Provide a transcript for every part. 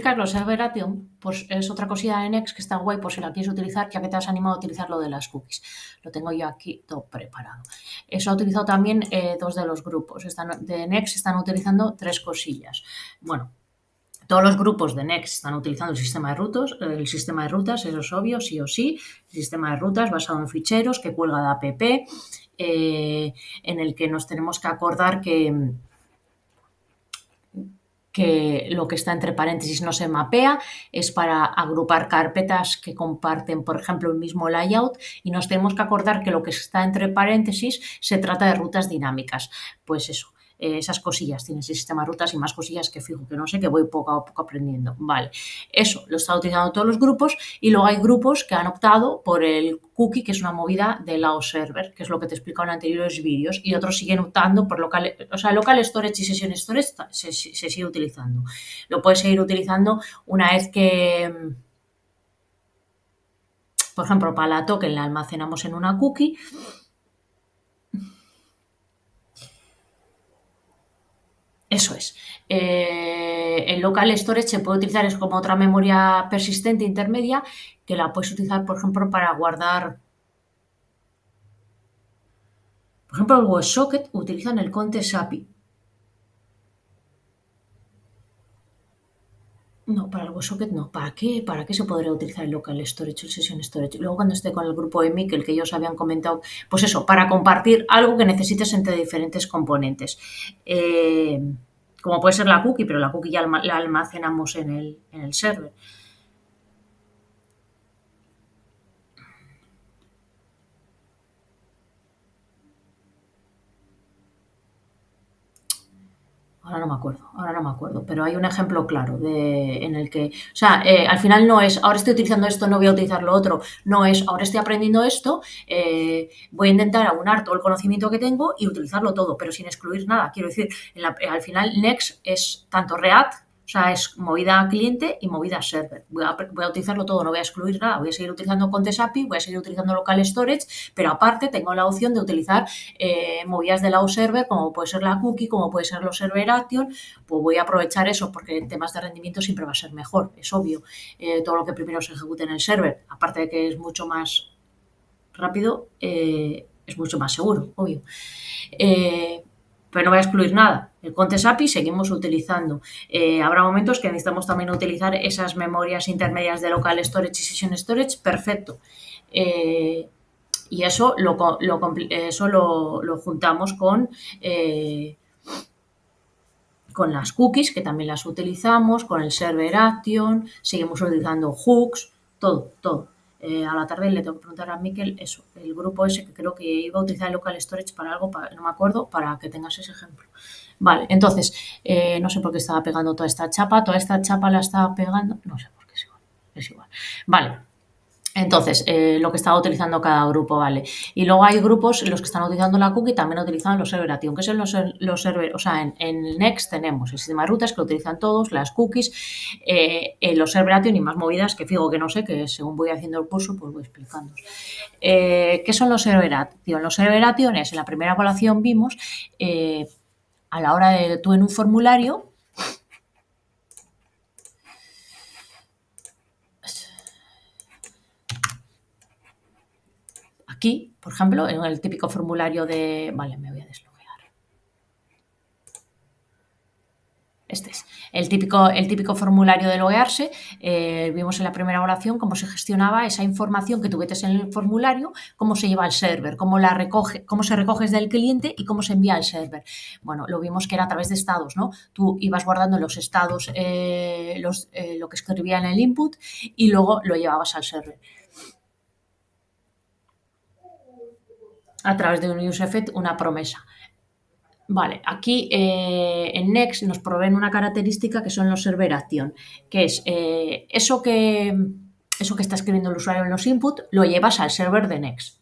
explicar los Server Action, pues es otra cosilla de Next que está guay por si la quieres utilizar, ya que te has animado a utilizar lo de las cookies. Lo tengo yo aquí todo preparado. Eso ha utilizado también dos de los grupos. De Next están utilizando tres cosillas. Bueno, todos los grupos de Next están utilizando el sistema de rutas, eso es obvio, sí o sí. El sistema de rutas basado en ficheros que cuelga de app, en el que nos tenemos que acordar que lo que está entre paréntesis no se mapea, es para agrupar carpetas que comparten, por ejemplo, el mismo layout, y nos tenemos que acordar que lo que está entre paréntesis se trata de rutas dinámicas. Pues eso, esas cosillas, tienes el sistema de rutas y más cosillas que fijo que no sé, que voy poco a poco aprendiendo. Vale, eso lo están utilizando todos los grupos, y luego hay grupos que han optado por el cookie, que es una movida de Lao Server, que es lo que te he explicado en anteriores vídeos, y otros siguen optando por local storage y session storage se sigue utilizando. Lo puedes seguir utilizando una vez que, por ejemplo, para la token la almacenamos en una cookie. Eso es. El local storage se puede utilizar, es como otra memoria persistente intermedia, que la puedes utilizar, por ejemplo, para guardar. Por ejemplo, el WebSocket utilizan el Context API. No, para el WebSocket no. ¿Para qué? ¿Para qué se podría utilizar el local storage o el session storage? Luego, cuando esté con el grupo de Mikel, que ellos habían comentado, pues eso, para compartir algo que necesites entre diferentes componentes. Como puede ser la cookie, pero la cookie ya la almacenamos en el server. Ahora no me acuerdo, pero hay un ejemplo claro en el que, o sea, al final no es, ahora estoy utilizando esto, no voy a utilizar lo otro, no es, ahora estoy aprendiendo esto, voy a intentar aunar todo el conocimiento que tengo y utilizarlo todo, pero sin excluir nada. Quiero decir, al final Next es tanto React, o sea, es movida cliente y movida server. Voy a utilizarlo todo, no voy a excluir nada. Voy a seguir utilizando Context API, voy a seguir utilizando local storage, pero aparte tengo la opción de utilizar movidas de Lao Server, como puede ser la cookie, como puede ser los Server Action. Pues voy a aprovechar eso, porque en temas de rendimiento siempre va a ser mejor, es obvio. Todo lo que primero se ejecute en el server, aparte de que es mucho más rápido, es mucho más seguro, obvio. Pero no voy a excluir nada. El Context API seguimos utilizando. Habrá momentos que necesitamos también utilizar esas memorias intermedias de local storage y session storage, perfecto. Y eso lo juntamos con las cookies, que también las utilizamos, con el Server Action, seguimos utilizando hooks, todo. A la tarde le tengo que preguntar a Mikel eso, el grupo ese que creo que iba a utilizar el local storage para algo, no me acuerdo, para que tengas ese ejemplo. Vale, entonces, no sé por qué estaba pegando toda esta chapa la estaba pegando, no sé por qué, es igual. Vale. Entonces, lo que estaba utilizando cada grupo, ¿vale? Y luego hay grupos, los que están utilizando la cookie también utilizan los Server Action, que son los server, o sea, en Next tenemos el sistema de rutas que lo utilizan todos, las cookies, los Server Action y más movidas que fijo que no sé, que según voy haciendo el curso, pues voy explicando. ¿Qué son los Server Action? Los Server Action es, en la primera evaluación vimos, a la hora de tú en un formulario, aquí, por ejemplo, en el típico formulario de... Vale, me voy a desloguear. Este es el típico formulario de loguearse. Vimos en la primera evaluación cómo se gestionaba esa información que tuvieses en el formulario, cómo se lleva al server, cómo se recoge desde el cliente y cómo se envía al server. Bueno, lo vimos que era a través de estados, ¿no? Tú ibas guardando los estados, lo que escribía en el input, y luego lo llevabas al server. A través de un useFet, una promesa. Vale, aquí en Next nos proveen una característica que son los Server Action, que es eso que está escribiendo el usuario en los inputs, lo llevas al server de Next.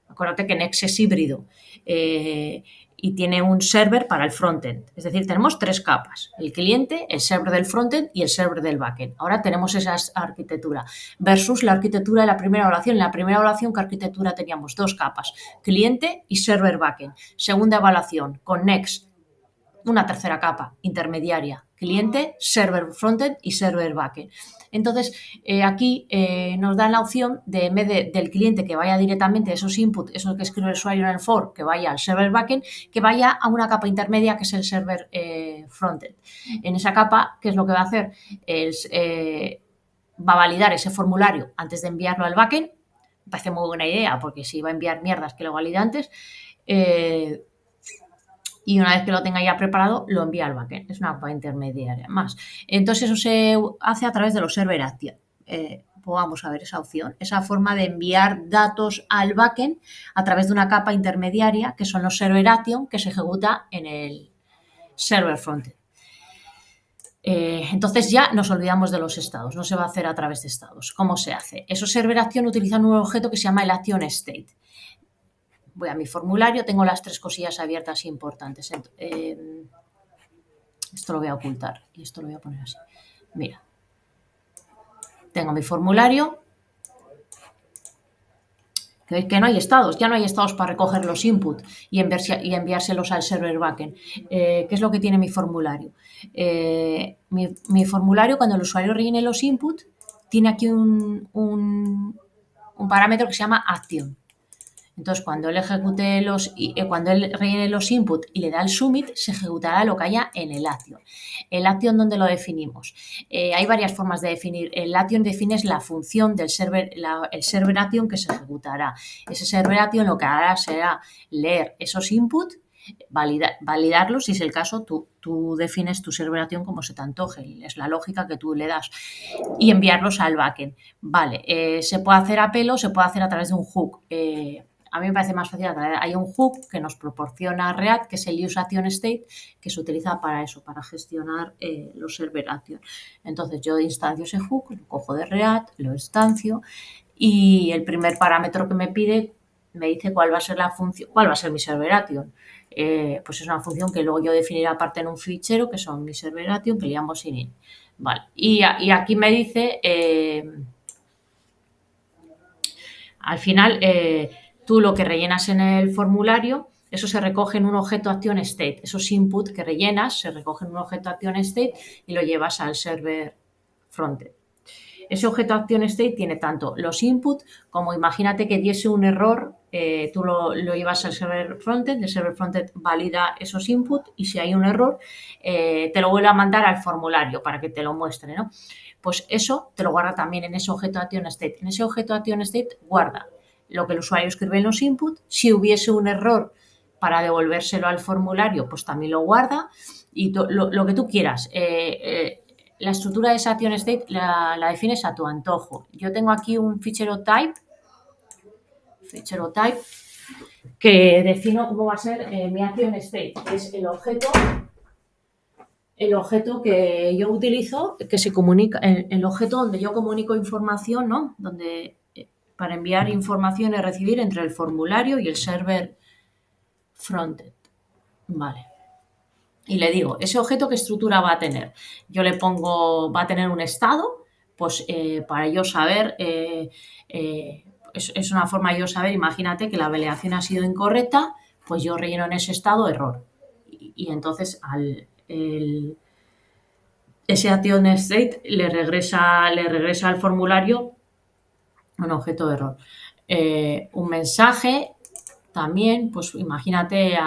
Acuérdate que Next es híbrido y tiene un server para el frontend. Es decir, tenemos tres capas: el cliente, el server del frontend y el server del backend. Ahora tenemos esa arquitectura versus la arquitectura de la primera evaluación. En la primera evaluación, ¿qué arquitectura teníamos? Dos capas: cliente y server backend. Segunda evaluación, con Next, una tercera capa intermediaria, cliente, server frontend y server backend. Entonces, aquí nos dan la opción de, en vez del cliente que vaya directamente a esos inputs, eso que escribe el usuario en el for, que vaya al server backend, que vaya a una capa intermedia que es el server frontend. En esa capa, ¿qué es lo que va a hacer? Va a validar ese formulario antes de enviarlo al backend. Me parece muy buena idea, porque si va a enviar mierdas que lo valide antes. Y una vez que lo tenga ya preparado, lo envía al backend. Es una capa intermediaria más. Entonces, eso se hace a través de los server action. Pues vamos a ver esa opción, esa forma de enviar datos al backend a través de una capa intermediaria, que son los server action, que se ejecuta en el server frontend. Entonces ya nos olvidamos de los estados, no se va a hacer a través de estados. ¿Cómo se hace? Esos server action utilizan un objeto que se llama el action state. Voy a mi formulario, tengo las 3 cosillas abiertas importantes. Esto lo voy a ocultar y esto lo voy a poner así. Mira, tengo mi formulario. Que no hay estados, ya no hay estados para recoger los inputs y enviárselos al server backend. ¿Qué es lo que tiene mi formulario? Mi formulario, cuando el usuario rellene los inputs, tiene aquí un parámetro que se llama action. Entonces, cuando él cuando él rellene los inputs y le da el submit, se ejecutará lo que haya en el action. El action, ¿dónde lo definimos? Hay varias formas de definir. El action defines la función del server, el server action que se ejecutará. Ese server action lo que hará será leer esos inputs, validarlos, si es el caso, tú defines tu server action como se te antoje, es la lógica que tú le das, y enviarlos al backend. Vale, se puede hacer a pelo, se puede hacer a través de un hook. A mí me parece más fácil. Hay un hook que nos proporciona React, que es el useActionState, que se utiliza para eso, para gestionar los server action. Entonces yo instancio ese hook, lo cojo de React, lo instancio y el primer parámetro que me pide me dice cuál va a ser la función, cuál va a ser mi server action. Pues es una función que luego yo definiré aparte en un fichero, que son mi server action, que le llamo init. Vale. Y aquí me dice, al final, tú lo que rellenas en el formulario, eso se recoge en un objeto action state. Esos inputs que rellenas se recogen en un objeto action state y lo llevas al server frontend. Ese objeto action state tiene tanto los inputs como, imagínate que diese un error, tú lo llevas al server frontend, el server frontend valida esos inputs y si hay un error, te lo vuelve a mandar al formulario para que te lo muestre, ¿no? Pues eso te lo guarda también en ese objeto action state. En ese objeto action state guarda lo que el usuario escribe en los inputs. Si hubiese un error para devolvérselo al formulario, pues también lo guarda y lo que tú quieras. La estructura de esa action state la defines a tu antojo. Yo tengo aquí un fichero type que defino cómo va a ser mi action state, que es el objeto que yo utilizo, que se comunica, el objeto donde yo comunico información, ¿no? Donde para enviar información y recibir entre el formulario y el server frontend. Vale. Y le digo, ¿ese objeto qué estructura va a tener? Yo le pongo, va a tener un estado, pues para yo saber, es una forma de yo saber, imagínate que la validación ha sido incorrecta, pues yo relleno en ese estado error. Y entonces ese action state le regresa al formulario un objeto de error. Un mensaje también, pues imagínate,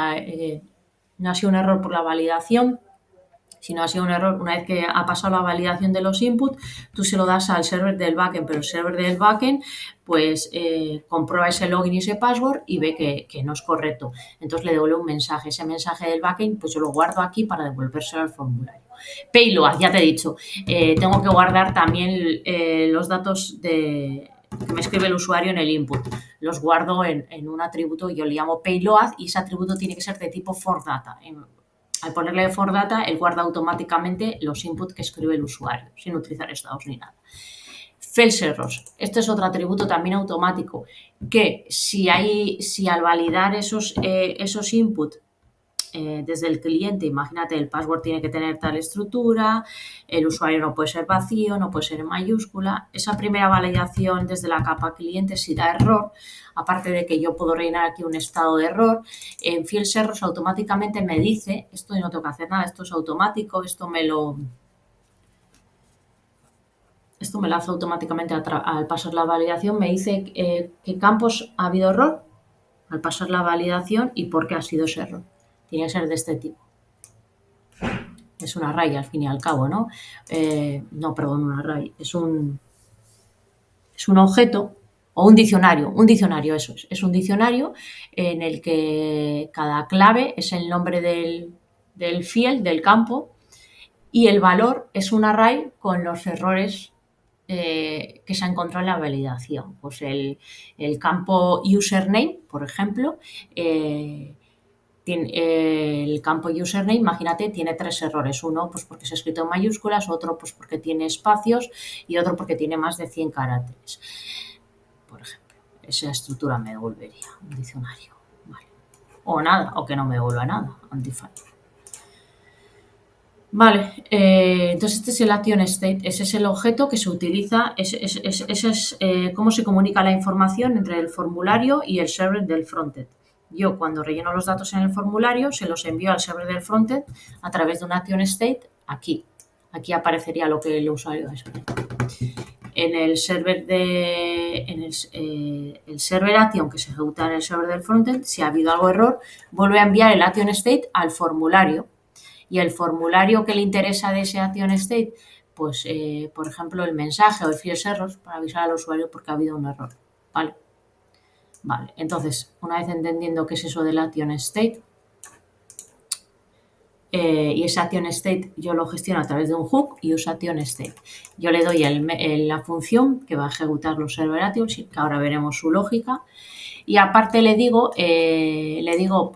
no ha sido un error por la validación, sino ha sido un error una vez que ha pasado la validación de los inputs, tú se lo das al server del backend, pero el server del backend pues comprueba ese login y ese password y ve que no es correcto. Entonces le devuelve un mensaje. Ese mensaje del backend pues yo lo guardo aquí para devolvérselo al formulario. Payload, ya te he dicho, tengo que guardar también los datos que me escribe el usuario en el input. Los guardo en un atributo que yo le llamo payload y ese atributo tiene que ser de tipo for data. Al ponerle for data, él guarda automáticamente los inputs que escribe el usuario, sin utilizar estados ni nada. False errors. Este es otro atributo también automático, que si al validar esos inputs desde el cliente, imagínate, el password tiene que tener tal estructura, el usuario no puede ser vacío, no puede ser en mayúscula. Esa primera validación desde la capa cliente, si da error, aparte de que yo puedo rellenar aquí un estado de error, en Field Servers automáticamente me dice, esto no tengo que hacer nada, esto es automático, esto me lo hace automáticamente al pasar la validación, me dice qué campos ha habido error al pasar la validación y por qué ha sido ese error. Tiene que ser de este tipo. Es un array al fin y al cabo, ¿no? No, perdón, un array. Es un objeto o un diccionario, eso es un diccionario en el que cada clave es el nombre del field, del campo, y el valor es un array con los errores que se ha encontrado en la validación. Pues el campo username, por ejemplo, el campo username, imagínate, tiene 3 errores. Uno, pues porque se ha escrito en mayúsculas, otro, pues porque tiene espacios y otro porque tiene más de 100 caracteres. Por ejemplo, esa estructura me devolvería un diccionario. Vale. O nada, o que no me devuelva nada, undefined. Vale, entonces este es el action state, ese es el objeto que se utiliza, ese es cómo se comunica la información entre el formulario y el server del frontend. Yo cuando relleno los datos en el formulario se los envío al server del frontend a través de un action state aquí. Aquí aparecería lo que el usuario es. En el server el server action que se ejecuta en el server del frontend, si ha habido algo error, vuelve a enviar el action state al formulario. Y el formulario que le interesa de ese action state, pues por ejemplo el mensaje o el field errors para avisar al usuario porque ha habido un error. Vale. Vale, entonces, una vez entendiendo qué es eso del action state, y ese action state yo lo gestiono a través de un hook y use action state. Yo le doy la función que va a ejecutar los server actions, que ahora veremos su lógica, y aparte le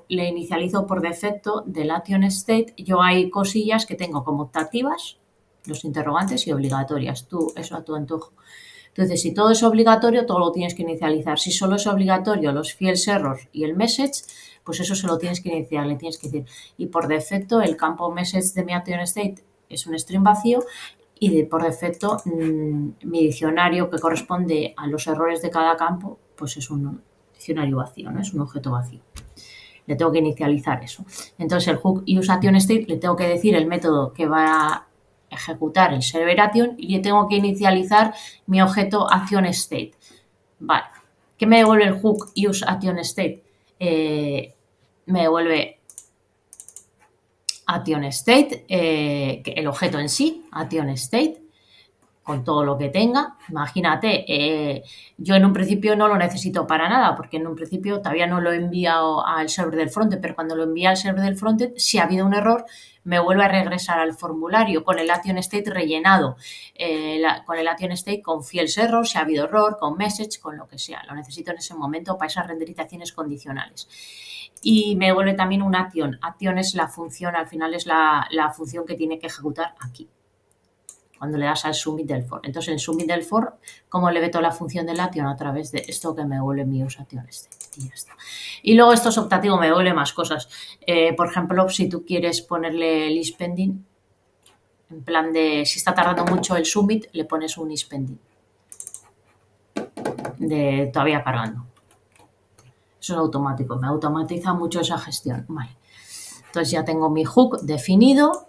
inicializo por defecto del action state. Yo hay cosillas que tengo como optativas, los interrogantes, y obligatorias. Tú, eso a tu antojo. Entonces, si todo es obligatorio, todo lo tienes que inicializar. Si solo es obligatorio los field errors y el message, pues eso se lo tienes que iniciar, le tienes que decir. Y por defecto, el campo message de mi action state es un string vacío y por defecto mi diccionario que corresponde a los errores de cada campo, pues es un diccionario vacío, ¿no? Es un objeto vacío. Le tengo que inicializar eso. Entonces, el hook useActionState le tengo que decir el método que va a ejecutar el server action y le tengo que inicializar mi objeto ActionState. Vale. ¿Qué me devuelve el hook useActionState? Me devuelve ActionState, el objeto en sí, ActionState, con todo lo que tenga. Imagínate, yo en un principio no lo necesito para nada, porque en un principio todavía no lo he enviado al server del frontend, pero cuando lo envíe al server del frontend, si ha habido un error, me vuelve a regresar al formulario con el action state rellenado, con el action state con field error, si ha habido error, con message, con lo que sea. Lo necesito en ese momento para esas renderizaciones condicionales. Y me devuelve también un action. Action es la función, al final es la función que tiene que ejecutar aquí, cuando le das al submit del for. Entonces, en submit del for, ¿cómo le meto la función del action? A través de esto que me devuelve mi useAction state. Y ya está. Y luego esto es optativo, me devuelve más cosas. Por ejemplo, si tú quieres ponerle el isPending, en plan de si está tardando mucho el submit, le pones un isPending. De todavía cargando. Eso es automático, me automatiza mucho esa gestión. Vale. Entonces ya tengo mi hook definido.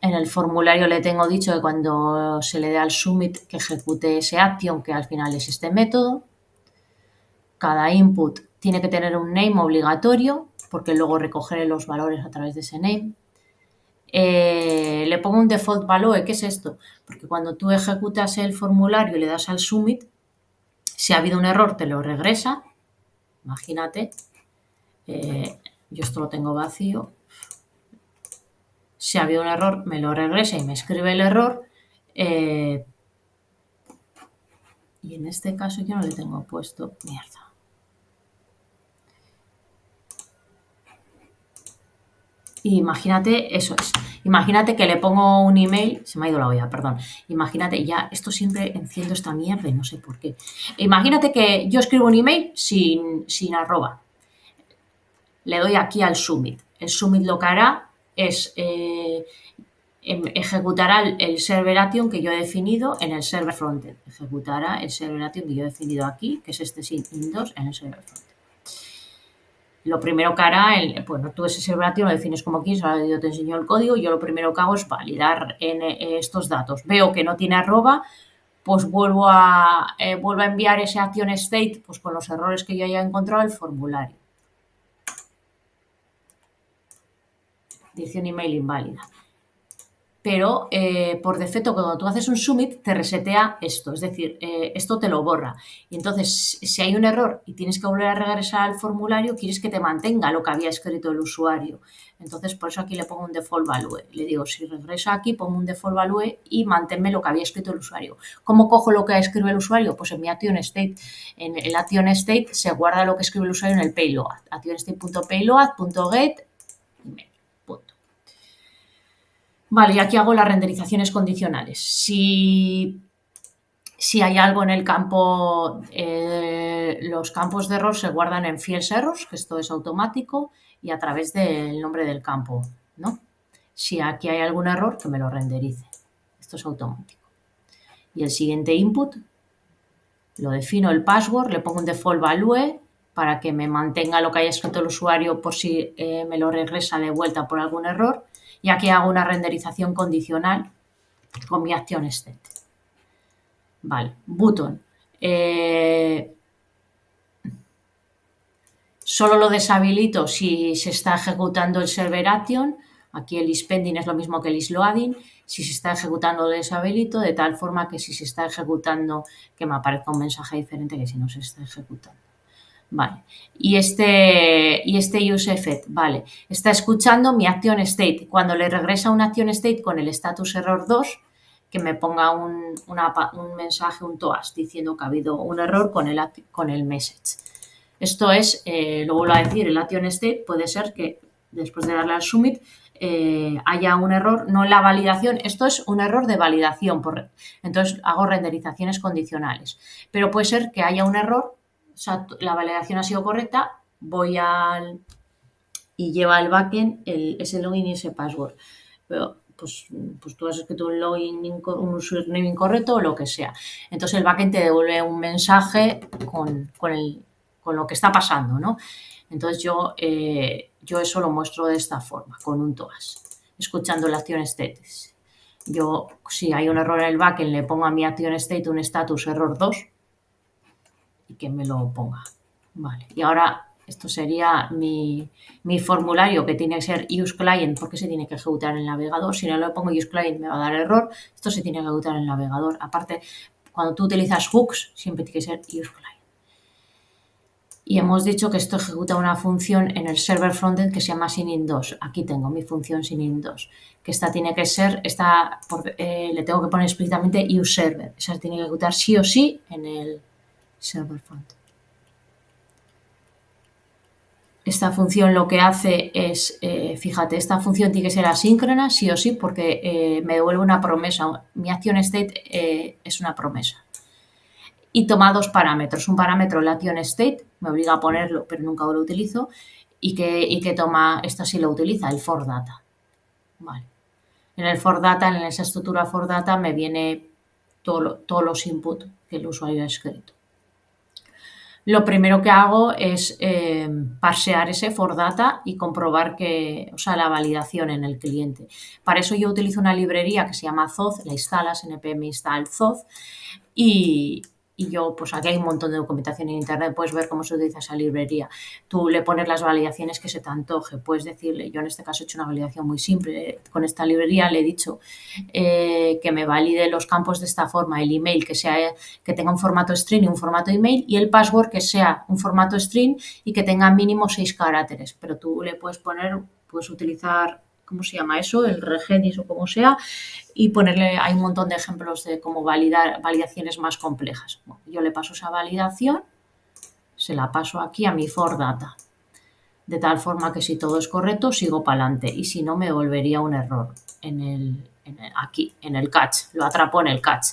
En el formulario le tengo dicho que cuando se le dé al submit que ejecute ese action, que al final es este método. Cada input tiene que tener un name obligatorio, porque luego recogeré los valores a través de ese name. Le pongo un default value. ¿Qué es esto? Porque cuando tú ejecutas el formulario y le das al submit, si ha habido un error te lo regresa. Imagínate, yo esto lo tengo vacío. Si ha habido un error, me lo regresa y me escribe el error. Y en este caso yo no le tengo puesto mierda. Y imagínate, eso es. Imagínate que le pongo un email, se me ha ido la olla, perdón. Imagínate, ya, esto siempre enciendo esta mierda y no sé por qué. Imagínate que yo escribo un email sin arroba. Le doy aquí al submit. el submit lo que hará es ejecutará el server action que yo he definido en el server frontend. Ejecutará el server action que yo he definido aquí, que es este sin2 en el server frontend. Lo primero que hará, bueno, tú ese server action lo defines como quieres, ahora yo te enseño el código, yo lo primero que hago es validar en estos datos. Veo que no tiene arroba, pues vuelvo a enviar ese action state pues con los errores que yo haya encontrado al formulario. Dirección email inválida. Pero por defecto cuando tú haces un submit te resetea esto, es decir, esto te lo borra. Y entonces, si hay un error y tienes que volver a regresar al formulario, quieres que te mantenga lo que había escrito el usuario. Entonces, por eso aquí le pongo un default value. Le digo, si regresa aquí, pongo un default value y manténme lo que había escrito el usuario. ¿Cómo cojo lo que escribe el usuario? Pues en mi action state. En el action state se guarda lo que escribe el usuario en el payload. actionstate.payload.get email. Vale, y aquí hago las renderizaciones condicionales. Si hay algo en el campo, los campos de error se guardan en fields errors, que esto es automático, y a través del nombre del campo, ¿no? Si aquí hay algún error, que me lo renderice. Esto es automático. Y el siguiente input, lo defino el password, le pongo un default value para que me mantenga lo que haya escrito el usuario por si me lo regresa de vuelta por algún error. Y aquí hago una renderización condicional con mi action state. Vale, button. Solo lo deshabilito si se está ejecutando el server action. Aquí el isPending es lo mismo que el isLoading. Si se está ejecutando, lo deshabilito, de tal forma que si se está ejecutando, que me aparezca un mensaje diferente que si no se está ejecutando. Vale, y este useEffect, vale, está escuchando mi action state. Cuando le regresa una action state con el status error 2, que me ponga un mensaje, un TOAS, diciendo que ha habido un error con el message. Esto es, lo vuelvo a decir, el action state puede ser que después de darle al submit haya un error, no en la validación, esto es un error de validación, entonces hago renderizaciones condicionales, pero puede ser que haya un error. O sea, la validación ha sido correcta, voy y lleva al backend ese login y ese password. Pero, pues tú has escrito un login, un username incorrecto o lo que sea. Entonces el backend te devuelve un mensaje con lo que está pasando, ¿no? Entonces yo eso lo muestro de esta forma, con un TOAS, escuchando la acción state. Yo, si hay un error en el backend, le pongo a mi action state un status error 2 y que me lo ponga. Vale, y ahora esto sería mi formulario, que tiene que ser useClient porque se tiene que ejecutar en el navegador. Si no le pongo useClient me va a dar error. Esto se tiene que ejecutar en el navegador. Aparte, cuando tú utilizas hooks, siempre tiene que ser useClient. Y hemos dicho que esto ejecuta una función en el server frontend que se llama Signin2. Aquí tengo mi función Signin2, que esta tiene que ser, le tengo que poner explícitamente useServer. Esa tiene que ejecutar sí o sí en el server frontend. Esta función lo que hace es, fíjate, esta función tiene que ser asíncrona, sí o sí, porque me devuelve una promesa. Mi action state es una promesa. Y toma dos parámetros. Un parámetro, el action state, me obliga a ponerlo, pero nunca lo utilizo. Y que toma, esto sí lo utiliza, el for data. Vale. En el for data, en esa estructura for data, me viene todos los inputs que el usuario ha escrito. Lo primero que hago es parsear ese for data y comprobar la validación en el cliente. Para eso yo utilizo una librería que se llama Zoth, la instalas, npm install Zoth, y yo, pues aquí hay un montón de documentación en internet, puedes ver cómo se utiliza esa librería. Tú le pones las validaciones que se te antoje, puedes decirle, yo en este caso he hecho una validación muy simple, con esta librería le he dicho que me valide los campos de esta forma, el email que tenga un formato string y un formato email, y el password que sea un formato string y que tenga mínimo 6 caracteres, pero tú le puedes utilizar, ¿cómo se llama eso? El Regedis o como sea, y ponerle, hay un montón de ejemplos de cómo validar validaciones más complejas. Bueno, yo le paso esa validación, se la paso aquí a mi for data, de tal forma que si todo es correcto sigo para adelante y si no me volvería un error en aquí, en el catch, lo atrapo en el catch.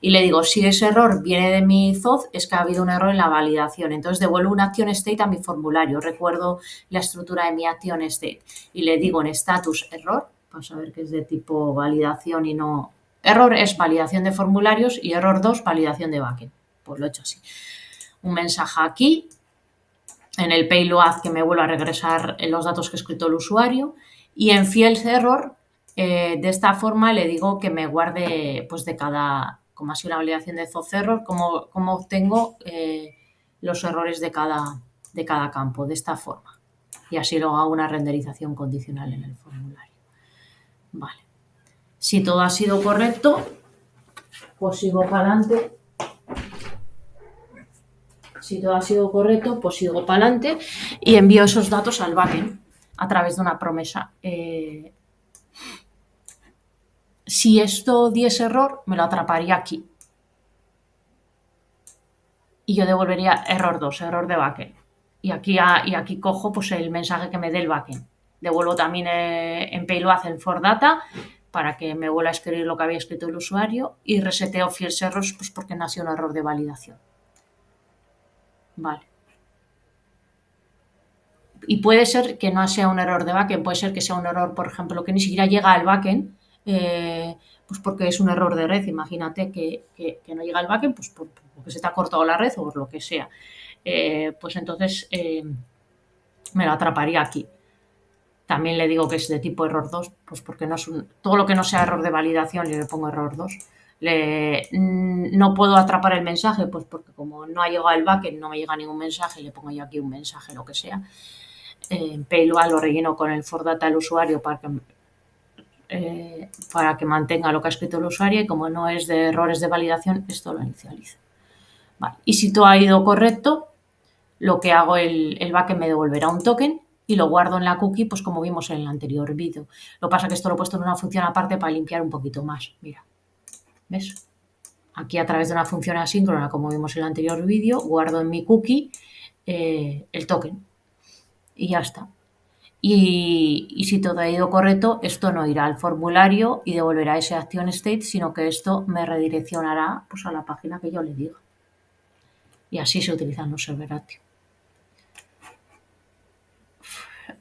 Y le digo, si ese error viene de mi ZOZ, es que ha habido un error en la validación. Entonces devuelvo una action state a mi formulario, recuerdo la estructura de mi action state y le digo en status error, vamos a ver que es de tipo validación y no... Error es validación de formularios y error 2, validación de backend. Pues lo he hecho así. Un mensaje aquí, en el payload que me vuelva a regresar los datos que ha escrito el usuario y en fields error, de esta forma le digo que me guarde pues de cada, como ha sido la validación de ZOZ error, cómo obtengo los errores de cada campo, de esta forma. Y así luego hago una renderización condicional en el formulario. Vale. Si todo ha sido correcto, pues sigo para adelante. Si todo ha sido correcto, pues sigo para adelante y envío esos datos al backend a través de una promesa. Si esto diese error, me lo atraparía aquí. Y yo devolvería error 2, error de backend. Y aquí cojo pues, el mensaje que me dé el backend. Devuelvo también en payload el for data para que me vuelva a escribir lo que había escrito el usuario y reseteo fields errors pues, porque no ha sido un error de validación. Vale. Y puede ser que no sea un error de backend, puede ser que sea un error, por ejemplo, que ni siquiera llega al backend, pues porque es un error de red. Imagínate que no llega al backend, pues porque se te ha cortado la red o por lo que sea. Pues entonces me lo atraparía aquí. También le digo que es de tipo error 2, pues porque no es todo lo que no sea error de validación le pongo error 2. No puedo atrapar el mensaje, pues porque como no ha llegado al backend, no me llega ningún mensaje, le pongo yo aquí un mensaje, lo que sea. Payload lo relleno con el for data del usuario para que mantenga lo que ha escrito el usuario y como no es de errores de validación, esto lo inicializo. Vale. Y si todo ha ido correcto, lo que hago el backend me devolverá un token y lo guardo en la cookie, pues como vimos en el anterior vídeo. Lo que pasa es que esto lo he puesto en una función aparte para limpiar un poquito más. Mira, ¿ves? Aquí a través de una función asíncrona, como vimos en el anterior vídeo, guardo en mi cookie el token y ya está. Y si todo ha ido correcto, esto no irá al formulario y devolverá ese action state, sino que esto me redireccionará pues, a la página que yo le diga. Y así se utilizan los serveratios.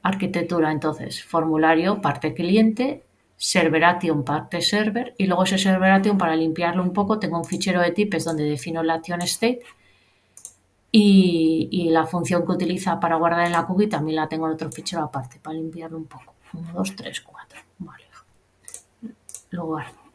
Arquitectura, entonces, formulario, parte cliente, serveration, parte server, y luego ese serveration, para limpiarlo un poco, tengo un fichero de types donde defino la action state y la función que utiliza para guardar en la cookie también la tengo en otro fichero aparte para limpiarlo un poco. 1, 2, 3, 4. Vale. Lo guardo.